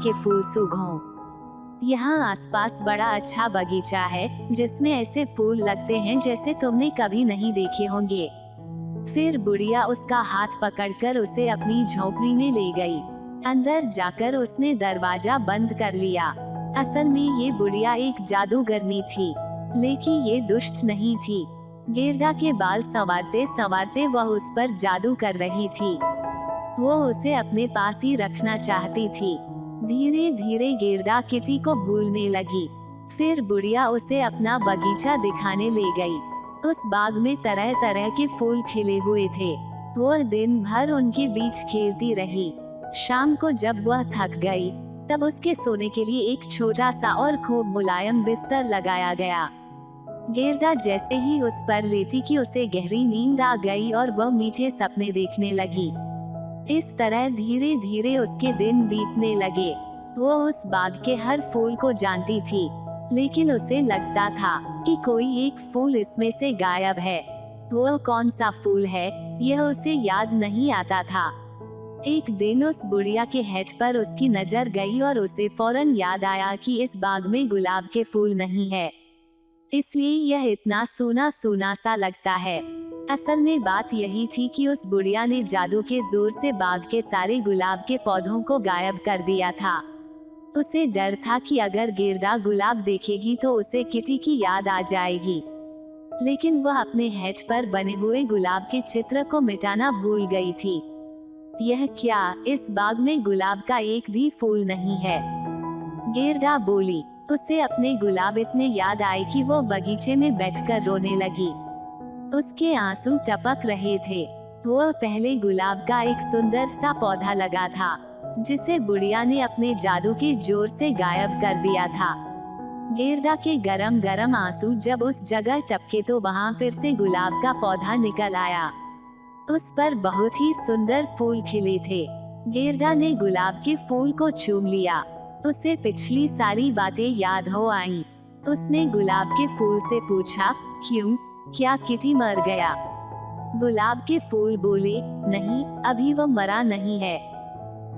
के फूल सूखों। यहाँ आसपास बड़ा अच्छा बगीचा है जिसमें ऐसे फूल लगते हैं जैसे तुमने कभी नहीं देखे होंगे। फिर बुढ़िया उसका हाथ पकड़कर उसे अपनी झोपड़ी में ले गई। अंदर जाकर उसने दरवाजा बंद कर लिया। असल में ये बुढ़िया एक जादूगरनी थी, लेकिन ये दुष्ट नहीं थी। गेरदा के बाल संवारते संवारते वह उस पर जादू कर रही थी। वो उसे अपने पास ही रखना चाहती थी। धीरे धीरे गेरदा किटी को भूलने लगी। फिर बुढ़िया उसे अपना बगीचा दिखाने ले गई। उस बाग में तरह तरह के फूल खिले हुए थे। वह दिन भर उनके बीच खेलती रही। शाम को जब वह थक गई, तब उसके सोने के लिए एक छोटा सा और खूब मुलायम बिस्तर लगाया गया। गेरदा जैसे ही उस पर लेटी कि उसे गहरी नींद आ गई और वह मीठे सपने देखने लगी। इस तरह धीरे धीरे उसके दिन बीतने लगे। वो उस बाग के हर फूल को जानती थी, लेकिन उसे लगता था कि कोई एक फूल इसमें से गायब है। वो कौन सा फूल है, यह उसे याद नहीं आता था। एक दिन उस बुढ़िया के हेड पर उसकी नजर गई और उसे फौरन याद आया कि इस बाग में गुलाब के फूल नहीं है, इसलिए यह इतना सूना सूना सा लगता है। असल में बात यही थी कि उस बुढ़िया ने जादू के जोर से बाग के सारे गुलाब के पौधों को गायब कर दिया था। उसे डर था कि अगर गेरदा गुलाब देखेगी तो उसे किटी की याद आ जाएगी, लेकिन वह अपने हेड पर बने हुए गुलाब के चित्र को मिटाना भूल गई थी। यह क्या, इस बाग में गुलाब का एक भी फूल नहीं है? गेरदा बोली। उसे अपने गुलाब इतने याद आए कि वो बगीचे में बैठकर रोने लगी। उसके आंसू टपक रहे थे। वह पहले गुलाब का एक सुंदर सा पौधा लगा था, जिसे बुढ़िया ने अपने जादू के जोर से गायब कर दिया था। गेरदा के गरम गरम आंसू जब उस जगह टपके तो वहाँ फिर से गुलाब का पौधा निकल आया। उस पर बहुत ही सुंदर फूल खिले थे। गेरदा ने गुलाब के फूल को चूम लिया। उसे पिछली सारी बातें याद हो आईं। उसने गुलाब के फूल से पूछा, क्यों, क्या किटी मर गया? गुलाब के फूल बोले, नहीं, अभी वो मरा नहीं है।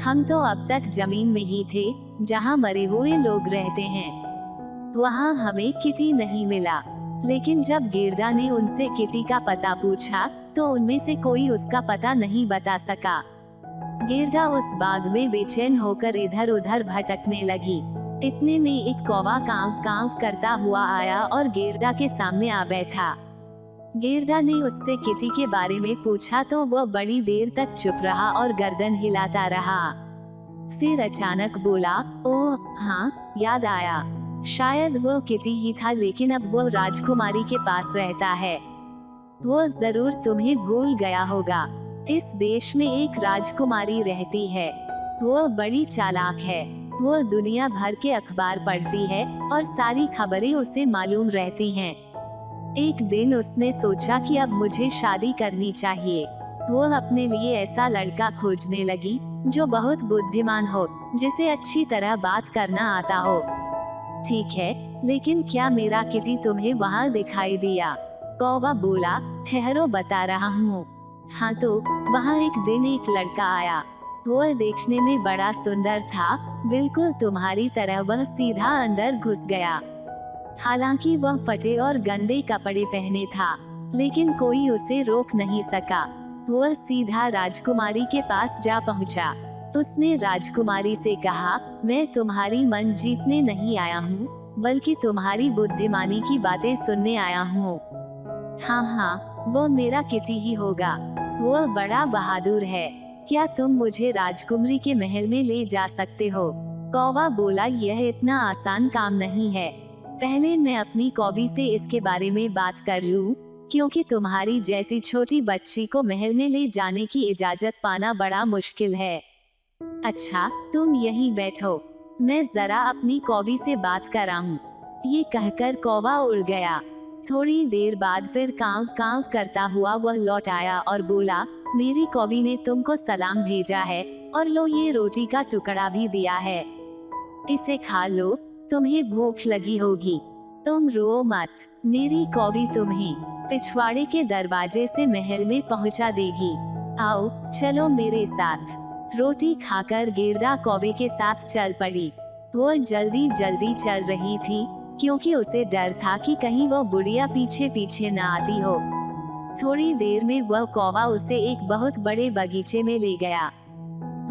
हम तो अब तक जमीन में ही थे जहाँ मरे हुए लोग रहते हैं। वहाँ हमें किटी नहीं मिला। लेकिन जब गेरदा ने उनसे किटी का पता पूछा तो उनमें से कोई उसका पता नहीं बता सका। गेरदा उस बाग में बेचैन होकर इधर उधर भटकने लगी। इतने में एक कौवा कांव कांव करता हुआ आया और गेरदा के सामने आ बैठा। गेरदा ने उससे किटी के बारे में पूछा तो वह बड़ी देर तक चुप रहा और गर्दन हिलाता रहा। फिर अचानक बोला, ओह हाँ, याद आया। शायद वो किटी ही था, लेकिन अब वो राजकुमारी के पास रहता है। वो जरूर तुम्हें भूल गया होगा। इस देश में एक राजकुमारी रहती है। वो बड़ी चालाक है। वो दुनिया भर के अखबार पढ़ती है और सारी खबरें उसे मालूम रहती हैं। एक दिन उसने सोचा कि अब मुझे शादी करनी चाहिए। वो अपने लिए ऐसा लड़का खोजने लगी जो बहुत बुद्धिमान हो, जिसे अच्छी तरह बात करना आता हो। ठीक है, लेकिन क्या मेरा किटी तुम्हें वहाँ दिखाई दिया? कौवा बोला, ठहरो, बता रहा हूँ। हाँ तो वहाँ एक दिन एक लड़का आया। वह देखने में बड़ा सुंदर था, बिल्कुल तुम्हारी तरह। वह सीधा अंदर घुस गया। हालांकि वह फटे और गंदे कपड़े पहने था, लेकिन कोई उसे रोक नहीं सका। वह सीधा राजकुमारी के पास जा पहुंचा। उसने राजकुमारी से कहा, मैं तुम्हारी मन जीतने नहीं आया हूँ, बल्कि तुम्हारी बुद्धिमानी की बातें सुनने आया हूँ। हाँ हाँ, वो मेरा किटी ही होगा। वह बड़ा बहादुर है। क्या तुम मुझे राजकुमारी के महल में ले जा सकते हो? कौवा बोला, यह इतना आसान काम नहीं है। पहले मैं अपनी कौवी से इसके बारे में बात कर लूं, क्योंकि तुम्हारी जैसी छोटी बच्ची को महल में ले जाने की इजाजत पाना बड़ा मुश्किल है। अच्छा, तुम यहीं बैठो, मैं जरा अपनी कौवी से बात कराऊं। ये कहकर कौवा उड़ गया। थोड़ी देर बाद फिर कांव कांव करता हुआ वह लौट आया और बोला, मेरी कौवी ने तुमको सलाम भेजा है और लो, ये रोटी का टुकड़ा भी दिया है, इसे खा लो, तुम्हें भूख लगी होगी। तुम रो मत, मेरी कौवी तुम्हें पिछवाड़े के दरवाजे से महल में पहुंचा देगी। आओ, चलो मेरे साथ। रोटी खाकर गेरदा कौवे के साथ चल पड़ी। वो जल्दी जल्दी चल रही थी क्योंकि उसे डर था कि कहीं वो बुढ़िया पीछे पीछे न आती हो। थोड़ी देर में वह कौवा उसे एक बहुत बड़े बगीचे में ले गया।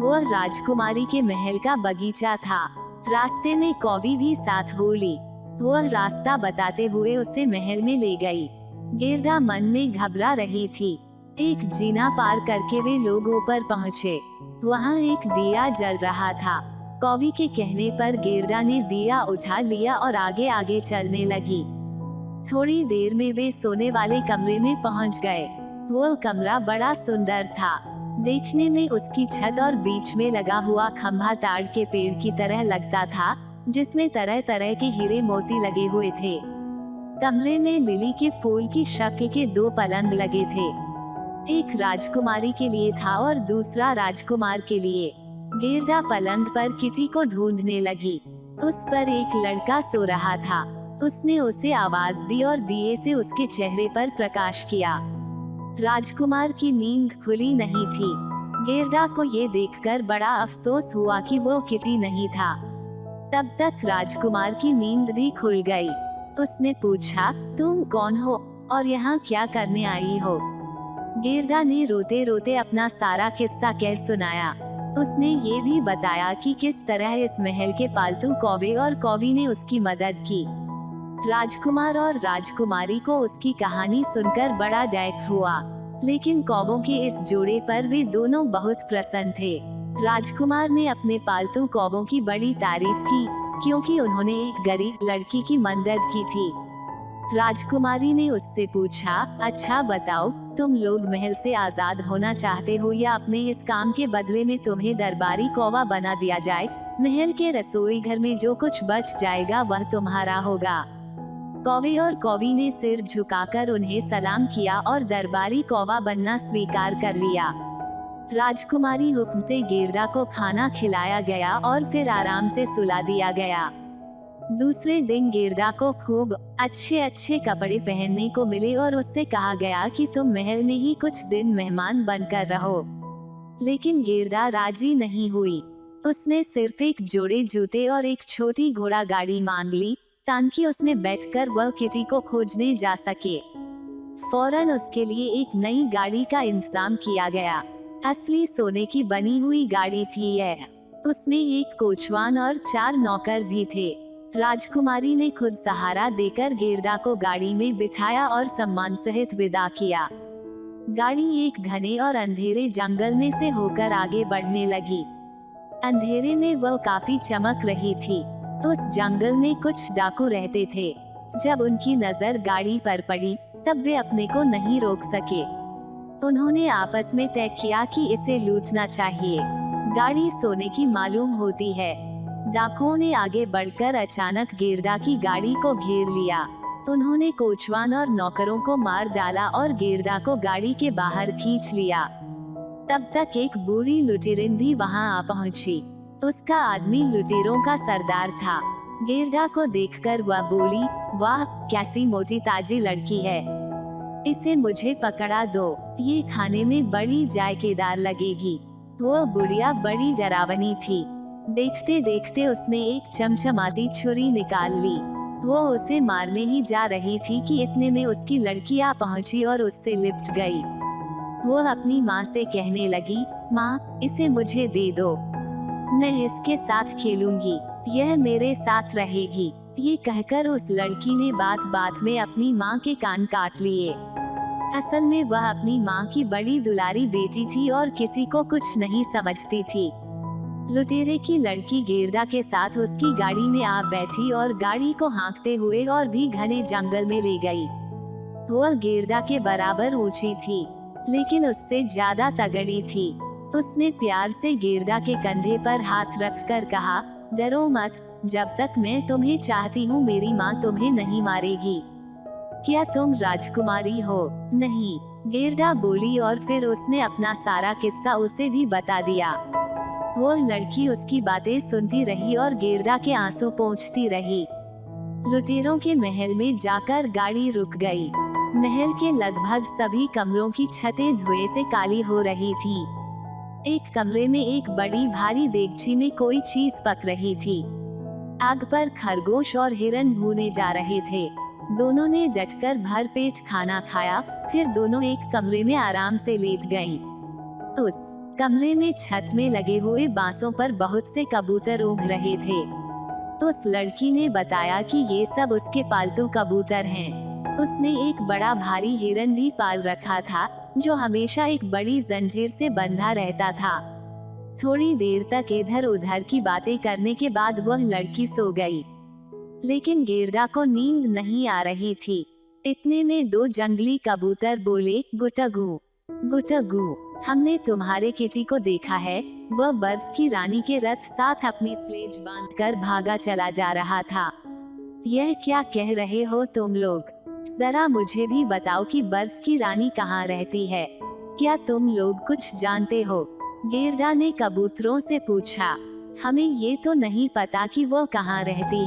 वह राजकुमारी के महल का बगीचा था। रास्ते में कौवी भी साथ हो ली। वह रास्ता बताते हुए उसे महल में ले गई। गेरदा मन में घबरा रही थी। एक जीना पार करके वे लोग ऊपर पहुँचे। वहाँ एक दिया जल रहा था। कौवी के कहने पर गेरदा ने दिया उठा लिया और आगे आगे चलने लगी। थोड़ी देर में वे सोने वाले कमरे में पहुँच गए। वो कमरा बड़ा सुंदर था। देखने में उसकी छत और बीच में लगा हुआ खंभा ताड़ के पेड़ की तरह लगता था, जिसमें तरह तरह के हीरे मोती लगे हुए थे। कमरे में लिली के फूल की शक्ल के 2 पलंग लगे थे। एक राजकुमारी के लिए था और दूसरा राजकुमार के लिए। गेरदा पलंग पर किटी को ढूंढने लगी। उस पर एक लड़का सो रहा था। उसने उसे आवाज दी और दिए से उसके चेहरे पर प्रकाश किया। राजकुमार की नींद खुली नहीं थी। गेरदा को ये देखकर बड़ा अफसोस हुआ कि वो किटी नहीं था। तब तक राजकुमार की नींद भी खुल गई। उसने पूछा, तुम कौन हो और यहाँ क्या करने आई हो? गेरदा ने रोते रोते अपना सारा किस्सा कह सुनाया। उसने ये भी बताया कि किस तरह इस महल के पालतू कौवे और कौवी ने उसकी मदद की। राजकुमार और राजकुमारी को उसकी कहानी सुनकर बड़ा डैक हुआ, लेकिन कौवों के इस जोड़े पर वे दोनों बहुत प्रसन्न थे। राजकुमार ने अपने पालतू कौवों की बड़ी तारीफ की क्योंकि उन्होंने एक गरीब लड़की की मदद की थी। राजकुमारी ने उससे पूछा, अच्छा बताओ, तुम लोग महल से आजाद होना चाहते हो या अपने इस काम के बदले में तुम्हें दरबारी कौवा बना दिया जाए? महल के रसोई घर में जो कुछ बच जाएगा वह तुम्हारा होगा। कौवे और कौवी ने सिर झुकाकर उन्हें सलाम किया और दरबारी कौवा बनना स्वीकार कर लिया। राजकुमारी हुक्म से गेरदा को खाना खिलाया गया और फिर आराम से सुला दिया गया। दूसरे दिन गेरदा को खूब अच्छे अच्छे कपड़े पहनने को मिले और उससे कहा गया कि तुम महल में ही कुछ दिन मेहमान बनकर रहो। लेकिन गेरदा राजी नहीं हुई। उसने सिर्फ एक जोड़े जूते और एक छोटी घोड़ा गाड़ी मांग ली ताकि उसमें बैठकर वह किटी को खोजने जा सके। फौरन उसके लिए एक नई गाड़ी का इंतजाम किया गया। असली सोने की बनी हुई गाड़ी थी यह। उसमें एक कोचवान और 4 नौकर भी थे। राजकुमारी ने खुद सहारा देकर गेरदा को गाड़ी में बिठाया और सम्मान सहित विदा किया। गाड़ी एक घने और अंधेरे जंगल में से होकर आगे बढ़ने लगी। अंधेरे में वह काफी चमक रही थी। उस जंगल में कुछ डाकू रहते थे। जब उनकी नजर गाड़ी पर पड़ी तब वे अपने को नहीं रोक सके। उन्होंने आपस में तय किया कि इसे लूटना चाहिए। गाड़ी सोने की मालूम होती है। डाकुओं ने आगे बढ़कर अचानक गेरदा की गाड़ी को घेर लिया। उन्होंने कोचवान और नौकरों को मार डाला और गेरदा को गाड़ी के बाहर खींच लिया। तब तक एक बूढ़ी लुटेरिन भी वहां आ पहुंची। उसका आदमी लुटेरों का सरदार था। गेरदा को देखकर वह बोली, वाह कैसी मोटी ताजी लड़की है, इसे मुझे पकड़ा दो, ये खाने में बड़ी जायकेदार लगेगी। वो बुढ़िया बड़ी डरावनी थी। देखते देखते उसने एक चमचमाती छुरी निकाल ली। वो उसे मारने ही जा रही थी कि इतने में उसकी लड़की आ पहुंची और उससे लिपट गई। वो अपनी माँ से कहने लगी, माँ इसे मुझे दे दो, मैं इसके साथ खेलूंगी, यह मेरे साथ रहेगी। ये कहकर उस लड़की ने बात बात में अपनी माँ के कान काट लिए। असल में वह अपनी माँ की बड़ी दुलारी बेटी थी और किसी को कुछ नहीं समझती थी। लुटेरे की लड़की गेरदा के साथ उसकी गाड़ी में आ बैठी और गाड़ी को हाँकते हुए और भी घने जंगल में ले गई। वह गेरदा के बराबर ऊंची थी, लेकिन उससे ज्यादा तगड़ी थी। उसने प्यार से गेरदा के कंधे पर हाथ रखकर कहा, डरो मत, जब तक मैं तुम्हें चाहती हूँ मेरी माँ तुम्हें नहीं मारेगी। क्या तुम राजकुमारी हो? नहीं, गेरदा बोली और फिर उसने अपना सारा किस्सा उसे भी बता दिया। वो लड़की उसकी बातें सुनती रही और गेरदा के आंसू पोंछती रही। लुटेरों के महल में जाकर गाड़ी रुक गई। महल के लगभग सभी कमरों की छतें धुएं से काली हो रही थीं। एक कमरे में एक बड़ी भारी देगची में कोई चीज पक रही थी। आग पर खरगोश और हिरन भूने जा रहे थे। दोनों ने डटकर भरपेट खाना खाया, फिर दोनों एक कमरे में आराम से लेट गईं। उस कमरे में छत में लगे हुए बांसों पर बहुत से कबूतर उड़ रहे थे। उस लड़की ने बताया कि ये सब उसके पालतू कबूतर हैं। उसने एक बड़ा भारी हिरन भी पाल रखा था, जो हमेशा एक बड़ी जंजीर से बंधा रहता था। थोड़ी देर तक इधर उधर की बातें करने के बाद वह लड़की सो गई। लेकिन गेरडा को नींद नहीं आ रही थी। इतने में दो जंगली कबूतर बोले, गुटगू गुटगू, हमने तुम्हारे किटी को देखा है। वह बर्फ की रानी के रथ साथ अपनी स्लेज बांधकर भागा चला जा रहा था। यह क्या कह रहे हो तुम लोग? जरा मुझे भी बताओ कि बर्फ की रानी कहाँ रहती है। क्या तुम लोग कुछ जानते हो? गेरडा ने कबूतरों से पूछा। हमें ये तो नहीं पता कि वो कहाँ रहती है।